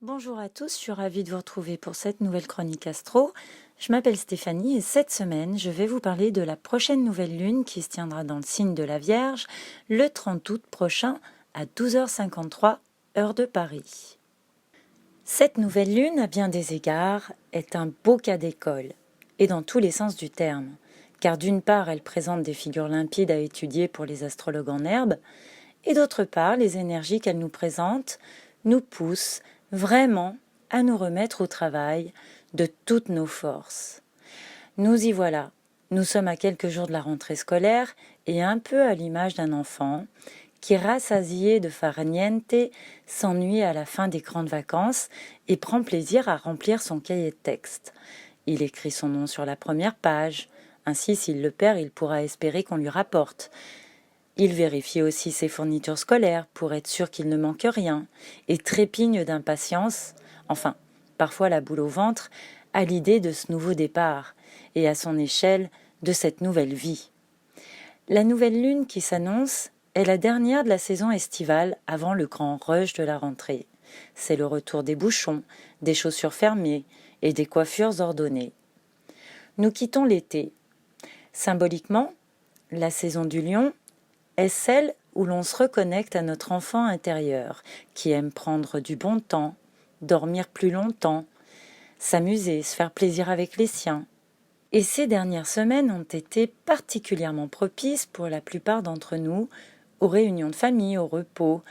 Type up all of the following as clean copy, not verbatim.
Bonjour à tous, je suis ravie de vous retrouver pour cette nouvelle chronique astro. Je m'appelle Stéphanie et cette semaine, je vais vous parler de la prochaine nouvelle lune qui se tiendra dans le signe de la Vierge le 30 août prochain à 12h53, heure de Paris. Cette nouvelle lune, à bien des égards, est un beau cas d'école, et dans tous les sens du terme, car d'une part, elle présente des figures limpides à étudier pour les astrologues en herbe, et d'autre part, les énergies qu'elle nous présente nous poussent vraiment à nous remettre au travail de toutes nos forces. Nous y voilà, nous sommes à quelques jours de la rentrée scolaire et un peu à l'image d'un enfant qui, rassasié de farniente, s'ennuie à la fin des grandes vacances et prend plaisir à remplir son cahier de texte. Il écrit son nom sur la première page, ainsi s'il le perd, il pourra espérer qu'on lui rapporte. Il vérifie aussi ses fournitures scolaires pour être sûr qu'il ne manque rien et trépigne d'impatience, enfin, parfois la boule au ventre, à l'idée de ce nouveau départ et à son échelle de cette nouvelle vie. La nouvelle lune qui s'annonce est la dernière de la saison estivale avant le grand rush de la rentrée. C'est le retour des bouchons, des chaussures fermées et des coiffures ordonnées. Nous quittons l'été. Symboliquement, la saison du lion est celle où l'on se reconnecte à notre enfant intérieur, qui aime prendre du bon temps, dormir plus longtemps, s'amuser, se faire plaisir avec les siens. Et ces dernières semaines ont été particulièrement propices pour la plupart d'entre nous, aux réunions de famille, au repos,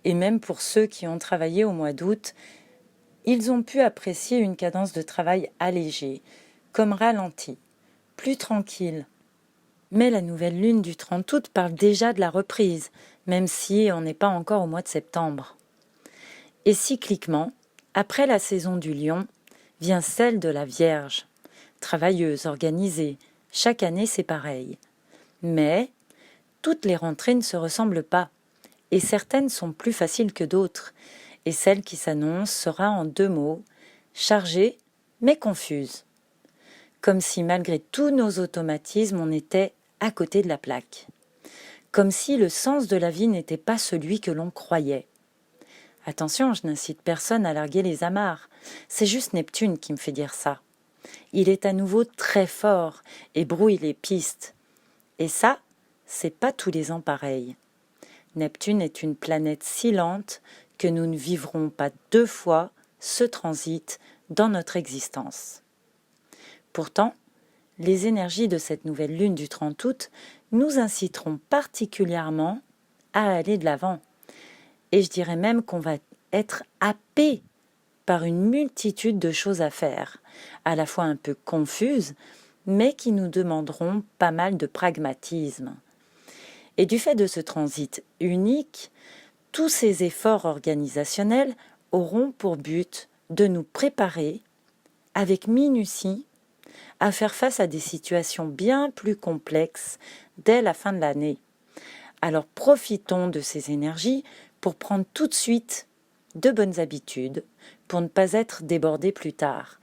et même pour ceux qui ont travaillé au mois d'août, ils ont pu apprécier une cadence de travail allégée, comme ralentie, plus tranquille. Mais la nouvelle lune du 30 août parle déjà de la reprise, même si on n'est pas encore au mois de septembre. Et cycliquement, après la saison du lion, vient celle de la Vierge. Travailleuse, organisée, chaque année c'est pareil. Mais toutes les rentrées ne se ressemblent pas, et certaines sont plus faciles que d'autres, et celle qui s'annonce sera en 2 mots, chargée mais confuse. Comme si malgré tous nos automatismes on était à côté de la plaque. Comme si le sens de la vie n'était pas celui que l'on croyait. Attention, je n'incite personne à larguer les amarres. C'est juste Neptune qui me fait dire ça. Il est à nouveau très fort et brouille les pistes. Et ça, c'est pas tous les ans pareil. Neptune est une planète si lente que nous ne vivrons pas 2 fois ce transit dans notre existence. Pourtant, les énergies de cette nouvelle lune du 30 août nous inciteront particulièrement à aller de l'avant. Et je dirais même qu'on va être happé par une multitude de choses à faire, à la fois un peu confuses, mais qui nous demanderont pas mal de pragmatisme. Et du fait de ce transit unique, tous ces efforts organisationnels auront pour but de nous préparer avec minutie à faire face à des situations bien plus complexes dès la fin de l'année. Alors profitons de ces énergies pour prendre tout de suite de bonnes habitudes, pour ne pas être débordés plus tard.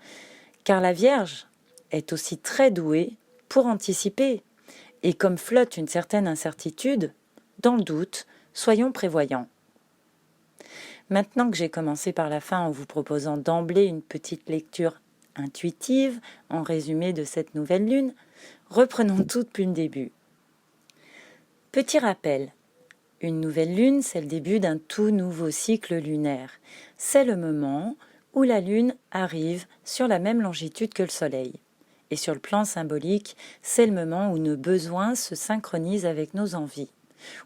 Car la Vierge est aussi très douée pour anticiper. Et comme flotte une certaine incertitude, dans le doute, soyons prévoyants. Maintenant que j'ai commencé par la fin en vous proposant d'emblée une petite lecture intuitive, en résumé de cette nouvelle lune, reprenons tout depuis le début. Petit rappel, une nouvelle lune, c'est le début d'un tout nouveau cycle lunaire. C'est le moment où la lune arrive sur la même longitude que le soleil. Et sur le plan symbolique, c'est le moment où nos besoins se synchronisent avec nos envies,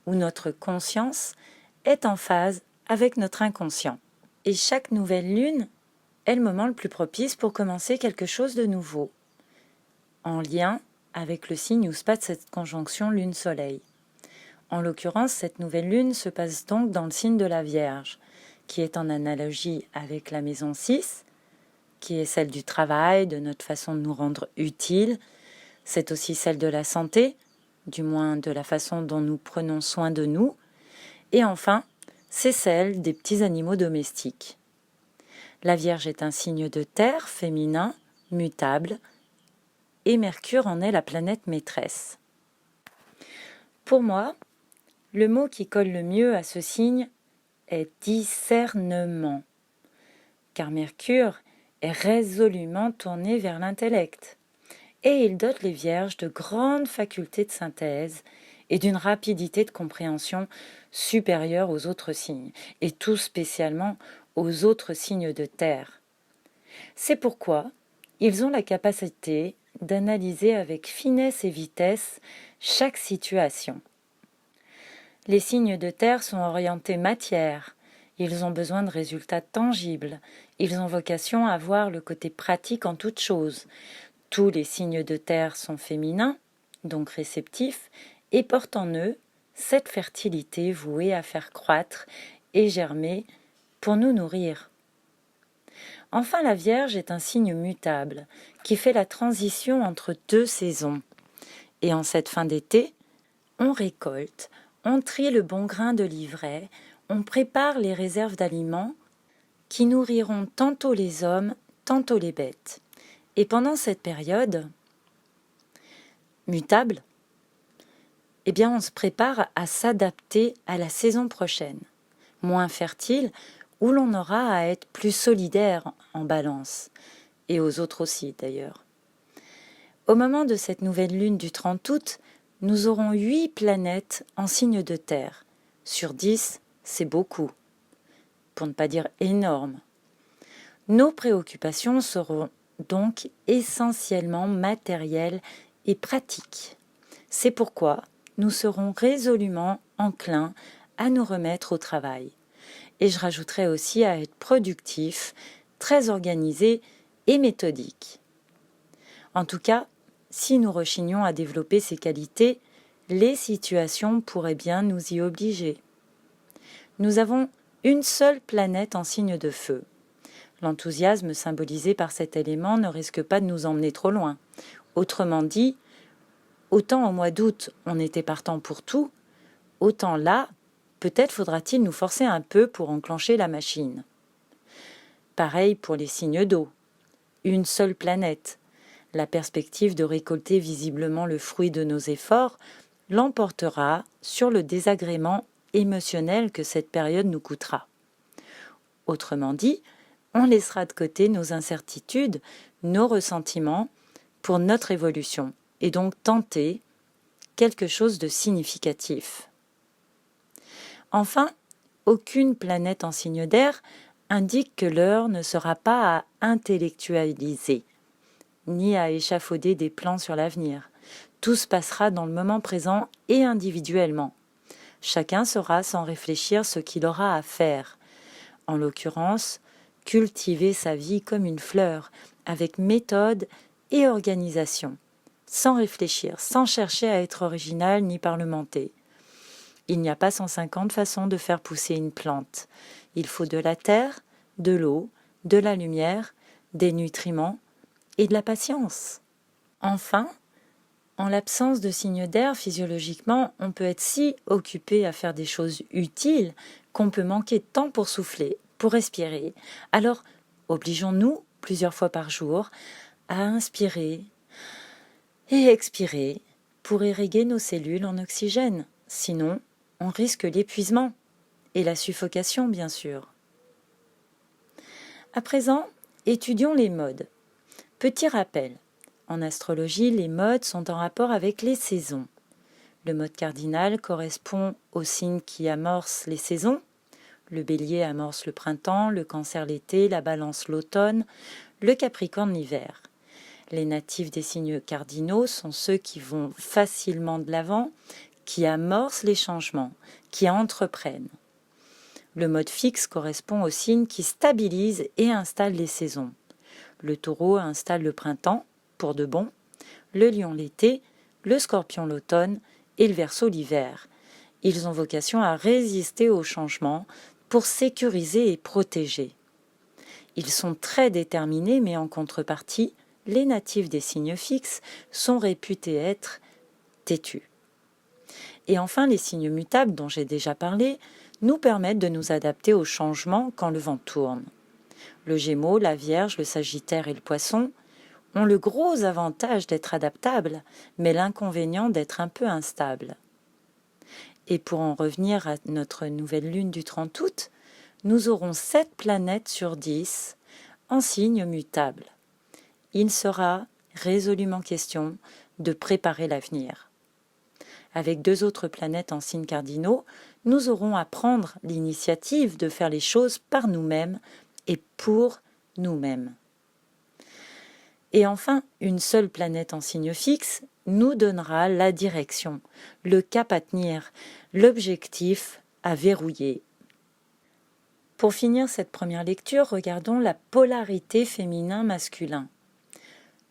où notre conscience est en phase avec notre inconscient. Et chaque nouvelle lune est le moment le plus propice pour commencer quelque chose de nouveau, en lien avec le signe où se passe cette conjonction lune-soleil. En l'occurrence, cette nouvelle lune se passe donc dans le signe de la Vierge, qui est en analogie avec la maison 6, qui est celle du travail, de notre façon de nous rendre utiles. C'est aussi celle de la santé, du moins de la façon dont nous prenons soin de nous. Et enfin, c'est celle des petits animaux domestiques. La Vierge est un signe de terre féminin, mutable, et Mercure en est la planète maîtresse. Pour moi, le mot qui colle le mieux à ce signe est discernement. car Mercure est résolument tourné vers l'intellect. Et il dote les Vierges de grandes facultés de synthèse et d'une rapidité de compréhension supérieure aux autres signes, et tout spécialement aux autres signes de terre. C'est pourquoi ils ont la capacité d'analyser avec finesse et vitesse chaque situation. Les signes de terre sont orientés matière, ils ont besoin de résultats tangibles, ils ont vocation à voir le côté pratique en toute chose. Tous les signes de terre sont féminins, donc réceptifs, et portent en eux cette fertilité vouée à faire croître et germer pour nous nourrir. Enfin, la Vierge est un signe mutable qui fait la transition entre deux saisons. Et en cette fin d'été, on récolte, on trie le bon grain de l'ivraie, on prépare les réserves d'aliments qui nourriront tantôt les hommes, tantôt les bêtes. Et pendant cette période mutable, eh bien on se prépare à s'adapter à la saison prochaine, moins fertile, où l'on aura à être plus solidaire en balance, et aux autres aussi d'ailleurs. Au moment de cette nouvelle lune du 30 août, nous aurons 8 planètes en signe de terre. Sur 10, c'est beaucoup, pour ne pas dire énorme. Nos préoccupations seront donc essentiellement matérielles et pratiques. C'est pourquoi nous serons résolument enclins à nous remettre au travail. Et je rajouterai aussi à être productifs, très organisés et méthodiques. En tout cas, si nous rechignons à développer ces qualités, les situations pourraient bien nous y obliger. Nous avons une seule planète en signe de feu. L'enthousiasme symbolisé par cet élément ne risque pas de nous emmener trop loin. Autrement dit, autant au mois d'août on était partant pour tout, autant là, peut-être faudra-t-il nous forcer un peu pour enclencher la machine. Pareil pour les signes d'eau. Une seule planète. La perspective de récolter visiblement le fruit de nos efforts l'emportera sur le désagrément émotionnel que cette période nous coûtera. Autrement dit, on laissera de côté nos incertitudes, nos ressentiments pour notre évolution et donc tenter quelque chose de significatif. Enfin, aucune planète en signe d'air indique que l'heure ne sera pas à intellectualiser, ni à échafauder des plans sur l'avenir. Tout se passera dans le moment présent et individuellement. Chacun saura sans réfléchir ce qu'il aura à faire. En l'occurrence, cultiver sa vie comme une fleur, avec méthode et organisation, sans réfléchir, sans chercher à être original ni parlementer. Il n'y a pas 150 façons de faire pousser une plante. Il faut de la terre, de l'eau, de la lumière, des nutriments et de la patience. Enfin, en l'absence de signes d'air, physiologiquement, on peut être si occupé à faire des choses utiles qu'on peut manquer de temps pour souffler, pour respirer. Alors, obligeons-nous, plusieurs fois par jour, à inspirer et expirer pour irriguer nos cellules en oxygène. Sinon, on risque l'épuisement et la suffocation, bien sûr. À présent, étudions les modes. Petit rappel, en astrologie, les modes sont en rapport avec les saisons. Le mode cardinal correspond aux signes qui amorcent les saisons. Le bélier amorce le printemps, le cancer l'été, la balance l'automne, le capricorne l'hiver. Les natifs des signes cardinaux sont ceux qui vont facilement de l'avant, qui amorcent les changements, qui entreprennent. Le mode fixe correspond aux signes qui stabilisent et installent les saisons. Le taureau installe le printemps, pour de bon, le lion l'été, le scorpion l'automne et le verseau l'hiver. Ils ont vocation à résister aux changements pour sécuriser et protéger. Ils sont très déterminés, mais en contrepartie, les natifs des signes fixes sont réputés être têtus. Et enfin, les signes mutables dont j'ai déjà parlé nous permettent de nous adapter aux changements quand le vent tourne. Le Gémeaux, la Vierge, le Sagittaire et le Poisson ont le gros avantage d'être adaptables, mais l'inconvénient d'être un peu instables. Et pour en revenir à notre nouvelle lune du 30 août, nous aurons 7 planètes sur 10 en signe mutable. Il sera résolument question de préparer l'avenir. Avec 2 autres planètes en signes cardinaux, nous aurons à prendre l'initiative de faire les choses par nous-mêmes et pour nous-mêmes. Et enfin, une seule planète en signe fixe nous donnera la direction, le cap à tenir, l'objectif à verrouiller. Pour finir cette première lecture, regardons la polarité féminin-masculin.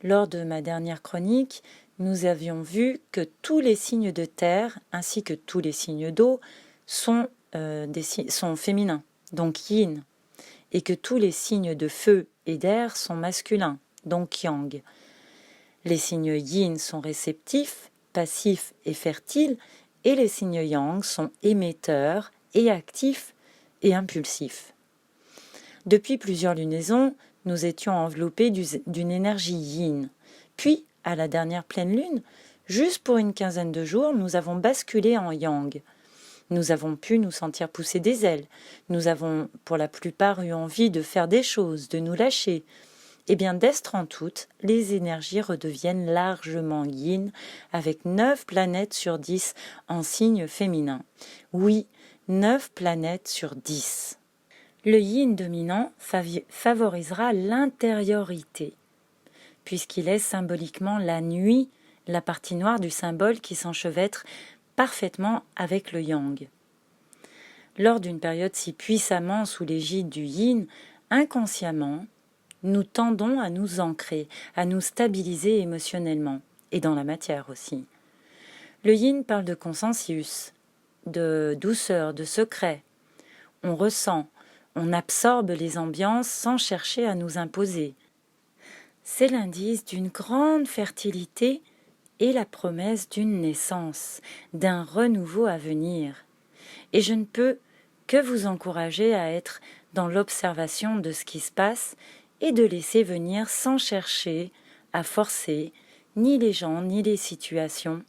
Lors de ma dernière chronique, nous avions vu que tous les signes de terre ainsi que tous les signes d'eau sont féminins, donc yin, et que tous les signes de feu et d'air sont masculins, donc yang. Les signes yin sont réceptifs, passifs et fertiles, et les signes yang sont émetteurs et actifs et impulsifs. Depuis plusieurs lunaisons, nous étions enveloppés d'une énergie yin. Puis, à la dernière pleine lune, juste pour une quinzaine de jours, nous avons basculé en yang. Nous avons pu nous sentir pousser des ailes. Nous avons, pour la plupart, eu envie de faire des choses, de nous lâcher. Eh bien, d'est en toute, les énergies redeviennent largement yin, avec 9 planètes sur 10 en signe féminin. Oui, 9 planètes sur 10. Le yin dominant favorisera l'intériorité, puisqu'il est symboliquement la nuit, la partie noire du symbole qui s'enchevêtre parfaitement avec le yang. Lors d'une période si puissamment sous l'égide du yin, inconsciemment, nous tendons à nous ancrer, à nous stabiliser émotionnellement, et dans la matière aussi. Le yin parle de consensus, de douceur, de secret. On ressent, on absorbe les ambiances sans chercher à nous imposer. C'est l'indice d'une grande fertilité et la promesse d'une naissance, d'un renouveau à venir. Et je ne peux que vous encourager à être dans l'observation de ce qui se passe et de laisser venir sans chercher à forcer ni les gens ni les situations,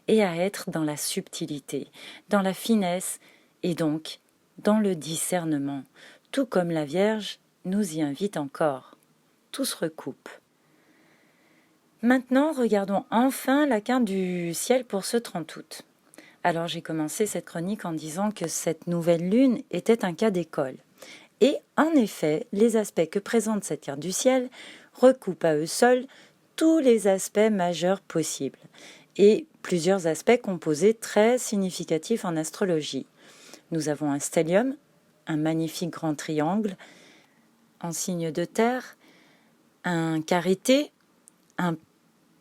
et à être dans la subtilité, dans la finesse et donc dans le discernement, tout comme la Vierge nous y invite encore. Tout se recoupe. Maintenant, regardons enfin la carte du ciel pour ce 30 août. Alors j'ai commencé cette chronique en disant que cette nouvelle lune était un cas d'école. Et en effet, les aspects que présente cette carte du ciel recoupent à eux seuls tous les aspects majeurs possibles, et plusieurs aspects composés très significatifs en astrologie. Nous avons un stellium, un magnifique grand triangle en signe de terre, un carité,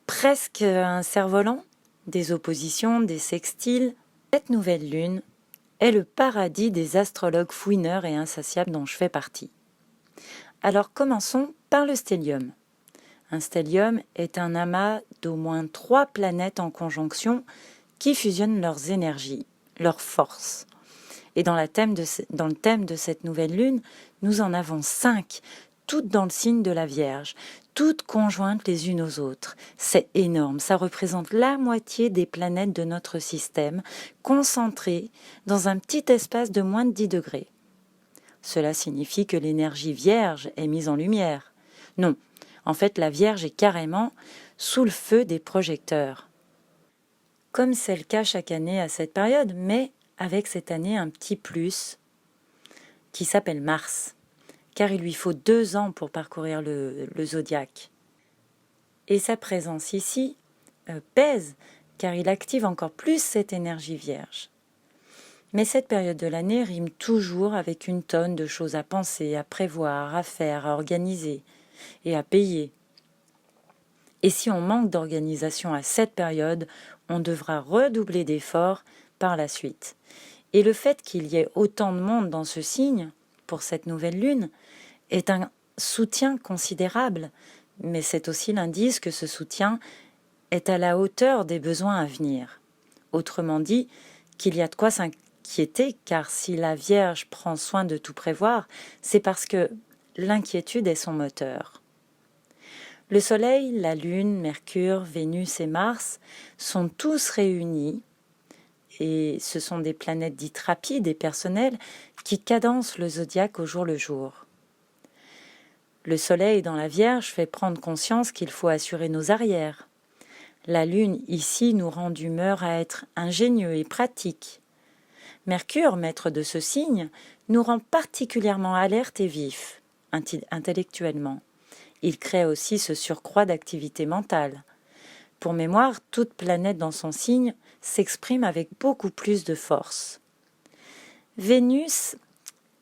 presque un cerf-volant, des oppositions, des sextiles. Cette nouvelle lune est le paradis des astrologues fouineurs et insatiables dont je fais partie. Alors commençons par le stellium. Un stellium est un amas d'au moins 3 planètes en conjonction qui fusionnent leurs énergies, leurs forces. Et dans le thème de cette nouvelle lune, nous en avons 5, toutes dans le signe de la Vierge, toutes conjointes les unes aux autres. C'est énorme, ça représente la moitié des planètes de notre système, concentrées dans un petit espace de moins de 10 degrés. Cela signifie que l'énergie Vierge est mise en lumière. Non, en fait la Vierge est carrément sous le feu des projecteurs. Comme c'est le cas chaque année à cette période, mais avec cette année un petit plus qui s'appelle Mars, car il lui faut 2 ans pour parcourir le zodiaque. Et sa présence ici pèse, car il active encore plus cette énergie vierge. Mais cette période de l'année rime toujours avec une tonne de choses à penser, à prévoir, à faire, à organiser et à payer. Et si on manque d'organisation à cette période, on devra redoubler d'efforts par la suite. Et le fait qu'il y ait autant de monde dans ce signe, pour cette nouvelle lune, est un soutien considérable, mais c'est aussi l'indice que ce soutien est à la hauteur des besoins à venir. Autrement dit, qu'il y a de quoi s'inquiéter, car si la Vierge prend soin de tout prévoir, c'est parce que l'inquiétude est son moteur. Le Soleil, la Lune, Mercure, Vénus et Mars sont tous réunis, et ce sont des planètes dites rapides et personnelles qui cadencent le zodiaque au jour le jour. Le soleil dans la Vierge fait prendre conscience qu'il faut assurer nos arrières. La Lune ici nous rend d'humeur à être ingénieux et pratique. Mercure, maître de ce signe, nous rend particulièrement alertes et vifs, intellectuellement. Il crée aussi ce surcroît d'activité mentale. Pour mémoire, toute planète dans son signe s'exprime avec beaucoup plus de force. Vénus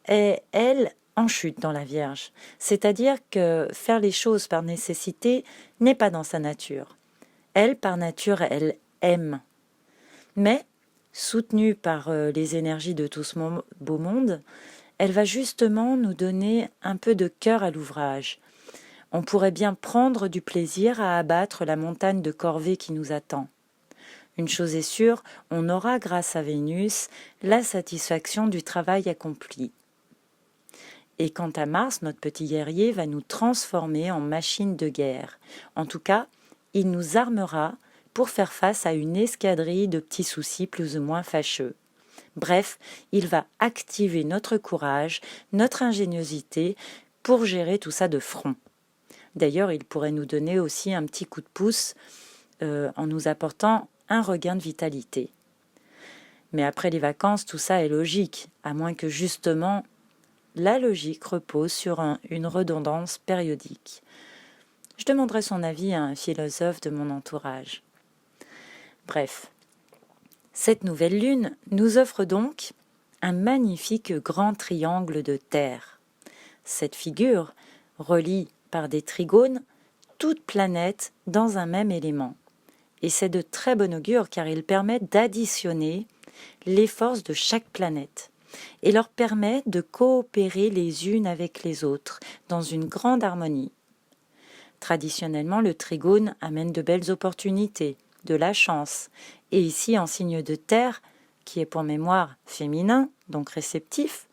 est, elle, en chute dans la Vierge, c'est-à-dire que faire les choses par nécessité n'est pas dans sa nature. Elle, par nature, elle aime. Mais, soutenue par les énergies de tout ce beau monde, elle va justement nous donner un peu de cœur à l'ouvrage. On pourrait bien prendre du plaisir à abattre la montagne de corvée qui nous attend. Une chose est sûre, on aura, grâce à Vénus, la satisfaction du travail accompli. Et quant à Mars, notre petit guerrier va nous transformer en machine de guerre. En tout cas, il nous armera pour faire face à une escadrille de petits soucis plus ou moins fâcheux. Bref, il va activer notre courage, notre ingéniosité pour gérer tout ça de front. D'ailleurs, il pourrait nous donner aussi un petit coup de pouce en nous apportant un regain de vitalité. Mais après les vacances, tout ça est logique, à moins que justement la logique repose sur une redondance périodique. Je demanderai son avis à un philosophe de mon entourage. Bref, cette nouvelle lune nous offre donc un magnifique grand triangle de terre. Cette figure relie par des trigones toute planète dans un même élément. Et c'est de très bon augure car il permet d'additionner les forces de chaque planète et leur permet de coopérer les unes avec les autres dans une grande harmonie. Traditionnellement, le trigone amène de belles opportunités, de la chance, et ici en signe de terre, qui est pour mémoire féminin, donc réceptif,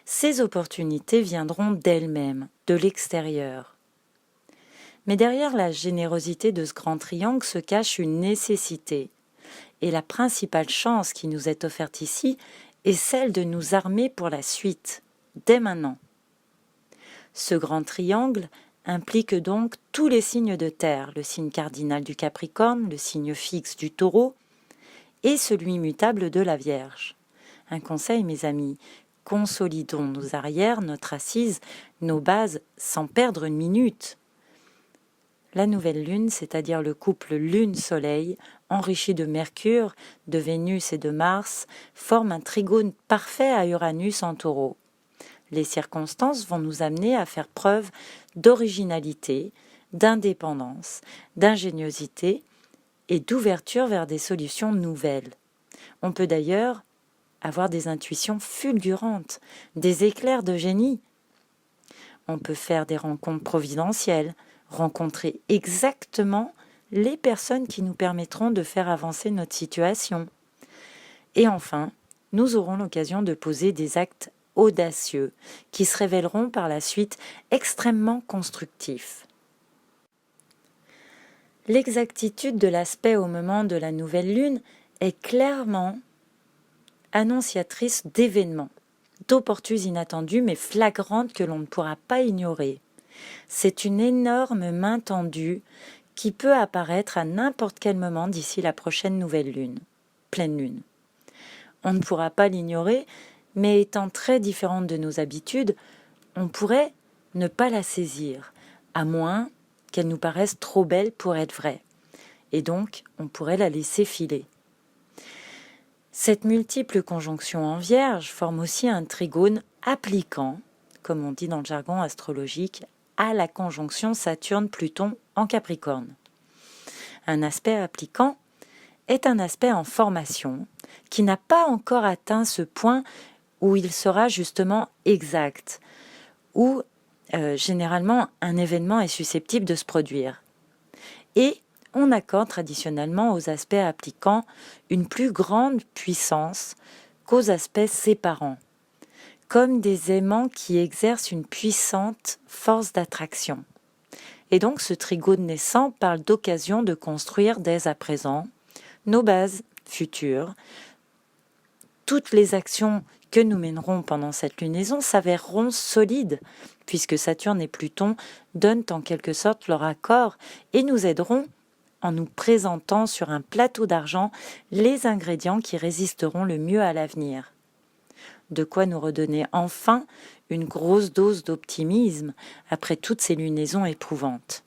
ces opportunités viendront d'elles-mêmes, de l'extérieur. Mais derrière la générosité de ce grand triangle se cache une nécessité, et la principale chance qui nous est offerte ici est celle de nous armer pour la suite, dès maintenant. Ce grand triangle implique donc tous les signes de terre, le signe cardinal du Capricorne, le signe fixe du Taureau et celui mutable de la Vierge. Un conseil, mes amis, consolidons nos arrières, notre assise, nos bases sans perdre une minute. La nouvelle lune, c'est-à-dire le couple lune-soleil, enrichi de Mercure, de Vénus et de Mars, forme un trigone parfait à Uranus en Taureau. Les circonstances vont nous amener à faire preuve d'originalité, d'indépendance, d'ingéniosité et d'ouverture vers des solutions nouvelles. On peut d'ailleurs avoir des intuitions fulgurantes, des éclairs de génie. On peut faire des rencontres providentielles, rencontrer exactement les personnes qui nous permettront de faire avancer notre situation. Et enfin, nous aurons l'occasion de poser des actes audacieux qui se révéleront par la suite extrêmement constructifs. L'exactitude de l'aspect au moment de la nouvelle lune est clairement annonciatrice d'événements, d'opportunes inattendues mais flagrantes que l'on ne pourra pas ignorer. C'est une énorme main tendue qui peut apparaître à n'importe quel moment d'ici la prochaine nouvelle lune, pleine lune. On ne pourra pas l'ignorer, mais étant très différente de nos habitudes, on pourrait ne pas la saisir, à moins qu'elle nous paraisse trop belle pour être vraie. Et donc, on pourrait la laisser filer. Cette multiple conjonction en Vierge forme aussi un trigone appliquant, comme on dit dans le jargon astrologique, à la conjonction Saturne-Pluton en Capricorne. Un aspect appliquant est un aspect en formation qui n'a pas encore atteint ce point où il sera justement exact, où généralement un événement est susceptible de se produire. Et on accorde traditionnellement aux aspects appliquants une plus grande puissance qu'aux aspects séparants, comme des aimants qui exercent une puissante force d'attraction. Et donc ce trigone naissant parle d'occasion de construire dès à présent nos bases futures, toutes les actions que nous mènerons pendant cette lunaison s'avéreront solides, puisque Saturne et Pluton donnent en quelque sorte leur accord et nous aideront en nous présentant sur un plateau d'argent les ingrédients qui résisteront le mieux à l'avenir. De quoi nous redonner enfin une grosse dose d'optimisme après toutes ces lunaisons éprouvantes.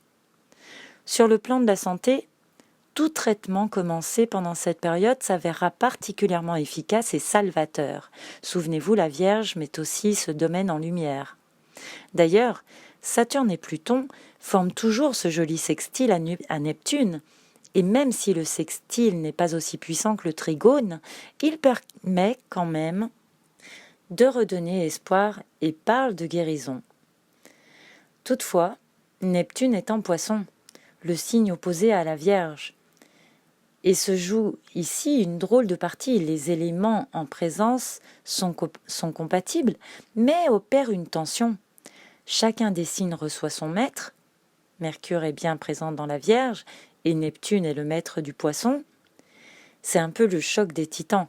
Sur le plan de la santé, tout traitement commencé pendant cette période s'avérera particulièrement efficace et salvateur. Souvenez-vous, la Vierge met aussi ce domaine en lumière. D'ailleurs, Saturne et Pluton forment toujours ce joli sextile à Neptune, et même si le sextile n'est pas aussi puissant que le trigone, il permet quand même de redonner espoir et parle de guérison. Toutefois, Neptune est en Poisson, le signe opposé à la Vierge. Et se joue ici une drôle de partie. Les éléments en présence sont compatibles, mais opèrent une tension. Chacun des signes reçoit son maître. Mercure est bien présent dans la Vierge, et Neptune est le maître du Poisson. C'est un peu le choc des titans,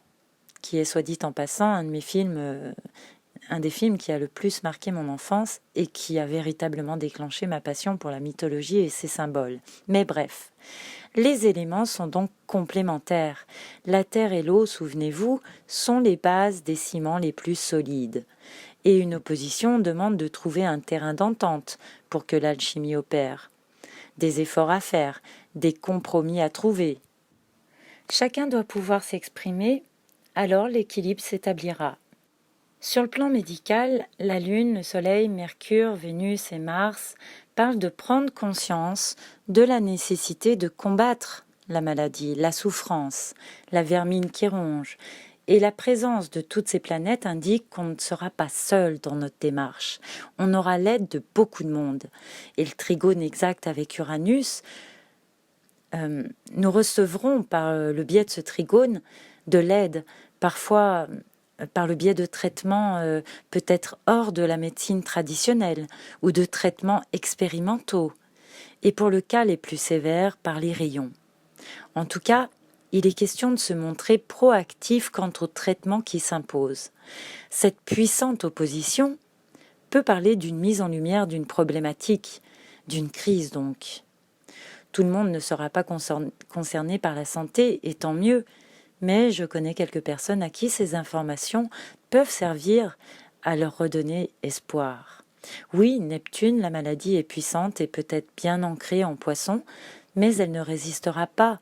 qui est, soit dit en passant, un des films qui a le plus marqué mon enfance et qui a véritablement déclenché ma passion pour la mythologie et ses symboles. Mais bref, les éléments sont donc complémentaires. La terre et l'eau, souvenez-vous, sont les bases des ciments les plus solides. Et une opposition demande de trouver un terrain d'entente pour que l'alchimie opère. Des efforts à faire, des compromis à trouver. Chacun doit pouvoir s'exprimer, alors l'équilibre s'établira. Sur le plan médical, la Lune, le Soleil, Mercure, Vénus et Mars parlent de prendre conscience de la nécessité de combattre la maladie, la souffrance, la vermine qui ronge. Et la présence de toutes ces planètes indique qu'on ne sera pas seul dans notre démarche. On aura l'aide de beaucoup de monde. Et le trigone exact avec Uranus, nous recevrons par le biais de ce trigone de l'aide, parfois par le biais de traitements peut-être hors de la médecine traditionnelle ou de traitements expérimentaux, et pour le cas les plus sévères, par les rayons. En tout cas, il est question de se montrer proactif quant au traitement qui s'impose. Cette puissante opposition peut parler d'une mise en lumière d'une problématique, d'une crise donc. Tout le monde ne sera pas concerné par la santé, et tant mieux, mais je connais quelques personnes à qui ces informations peuvent servir à leur redonner espoir. Oui, Neptune, la maladie est puissante et peut-être bien ancrée en Poisson, mais elle ne résistera pas.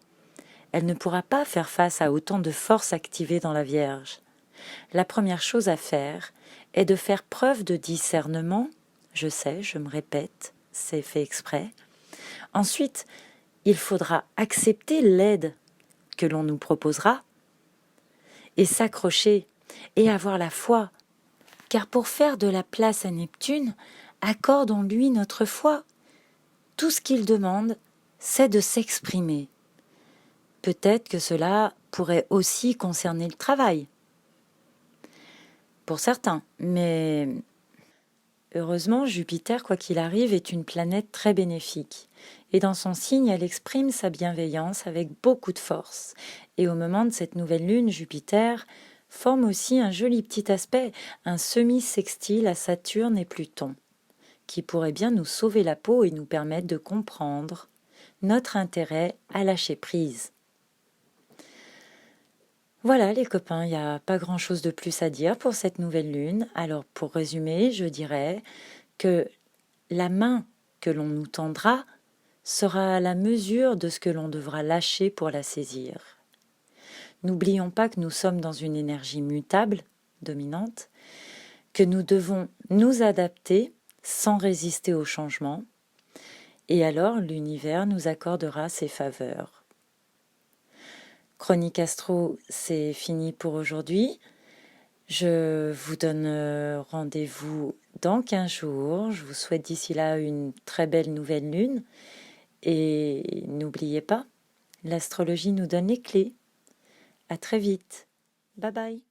Elle ne pourra pas faire face à autant de forces activées dans la Vierge. La première chose à faire est de faire preuve de discernement. Je sais, je me répète, c'est fait exprès. Ensuite, il faudra accepter l'aide que l'on nous proposera et s'accrocher et avoir la foi. Car pour faire de la place à Neptune, accordons-lui notre foi. Tout ce qu'il demande, c'est de s'exprimer. Peut-être que cela pourrait aussi concerner le travail. Pour certains, mais heureusement, Jupiter, quoi qu'il arrive, est une planète très bénéfique. Et dans son signe, elle exprime sa bienveillance avec beaucoup de force. Et au moment de cette nouvelle lune, Jupiter forme aussi un joli petit aspect, un semi-sextile à Saturne et Pluton, qui pourrait bien nous sauver la peau et nous permettre de comprendre notre intérêt à lâcher prise. Voilà les copains, il n'y a pas grand-chose de plus à dire pour cette nouvelle lune. Alors pour résumer, je dirais que la main que l'on nous tendra sera à la mesure de ce que l'on devra lâcher pour la saisir. N'oublions pas que nous sommes dans une énergie mutable, dominante, que nous devons nous adapter sans résister au changement, et alors l'univers nous accordera ses faveurs. Chronique Astro, c'est fini pour aujourd'hui. Je vous donne rendez-vous dans 15 jours. Je vous souhaite d'ici là une très belle nouvelle lune. Et n'oubliez pas, l'astrologie nous donne les clés. À très vite. Bye bye.